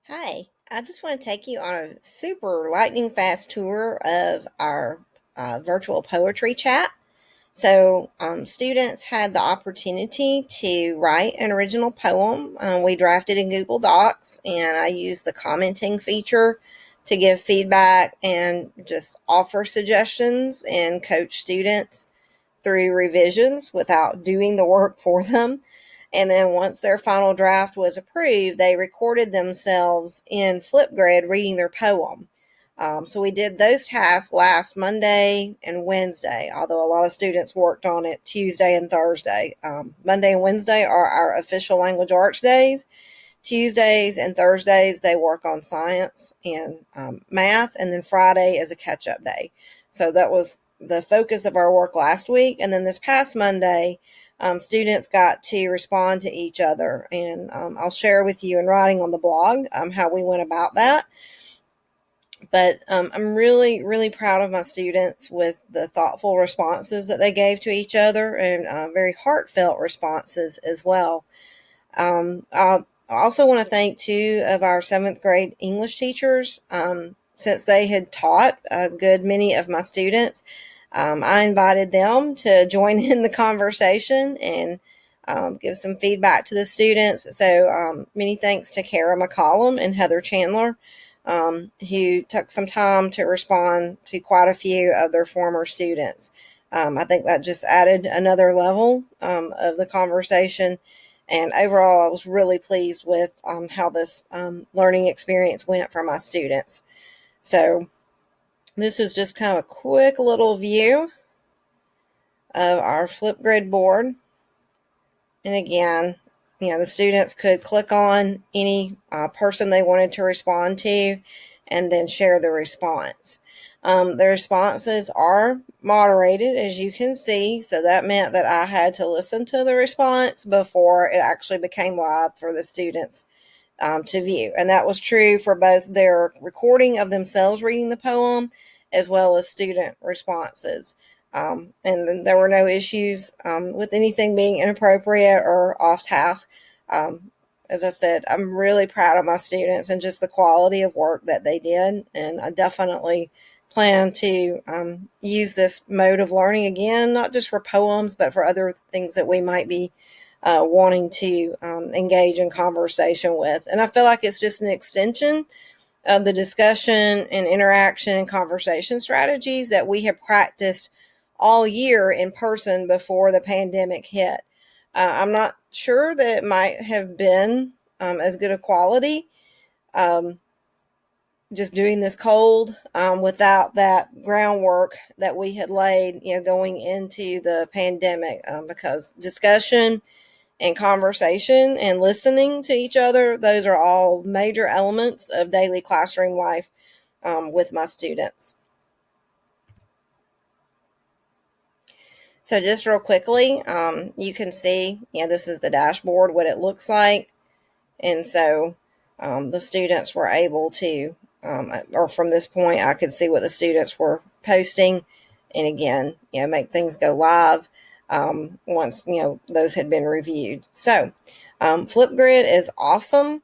Hi, I just want to take you on a super lightning fast tour of our virtual poetry chat. Students had the opportunity to write an original poem. We drafted in Google Docs, and I used the commenting feature to give feedback and just offer suggestions and coach students through revisions without doing the work for them. And then once their final draft was approved, they recorded themselves in Flipgrid reading their poem. So we did those tasks last Monday and Wednesday, although a lot of students worked on it Tuesday and Thursday. Monday and Wednesday are our official language arts days. Tuesdays and Thursdays, they work on science and math, and then Friday is a catch up day. So that was the focus of our work last week. And then this past Monday, students got to respond to each other. And I'll share with you in writing on the blog how we went about that. But I'm really, really proud of my students with the thoughtful responses that they gave to each other and very heartfelt responses as well. I also want to thank two of our seventh grade English teachers. Since they had taught a good many of my students, I invited them to join in the conversation and give some feedback to the students. So many thanks to Kara McCollum and Heather Chandler, who took some time to respond to quite a few of their former students. I think that just added another level of the conversation. And overall, I was really pleased with how this learning experience went for my students. So this is just kind of a quick little view of our Flipgrid board. And again, the students could click on any person they wanted to respond to and then share the response. The responses are moderated, as you can see, so that meant that I had to listen to the response before it actually became live for the students to view. And that was true for both their recording of themselves reading the poem as well as student responses. And then there were no issues with anything being inappropriate or off task. As I said, I'm really proud of my students and just the quality of work that they did. And I definitely plan to use this mode of learning again, not just for poems, but for other things that we might be wanting to engage in conversation with. And I feel like it's just an extension of the discussion and interaction and conversation strategies that we have practiced all year in person before the pandemic hit. I'm not sure that it might have been as good a quality just doing this cold without that groundwork that we had laid, going into the pandemic, because discussion and conversation and listening to each other, those are all major elements of daily classroom life with my students. So just real quickly, you can see, this is the dashboard, what it looks like. And so the students were able to, or from this point, I could see what the students were posting. And again, make things go live once, those had been reviewed. So Flipgrid is awesome.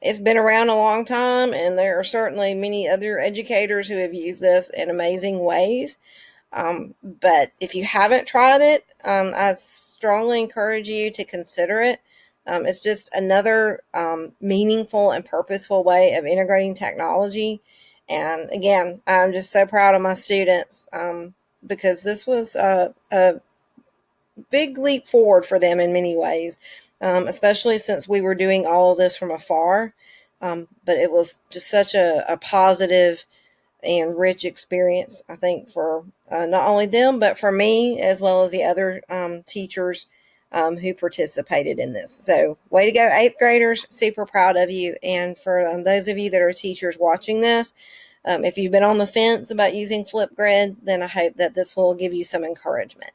It's been around a long time, and there are certainly many other educators who have used this in amazing ways. But if you haven't tried it, I strongly encourage you to consider it. It's just another meaningful and purposeful way of integrating technology. And again, I'm just so proud of my students because this was a big leap forward for them in many ways, especially since we were doing all of this from afar. But it was just such a positive and rich experience, I think, for not only them, but for me, as well as the other teachers who participated in this. So way to go, 8th graders. Super proud of you. And for those of you that are teachers watching this, if you've been on the fence about using Flipgrid, then I hope that this will give you some encouragement.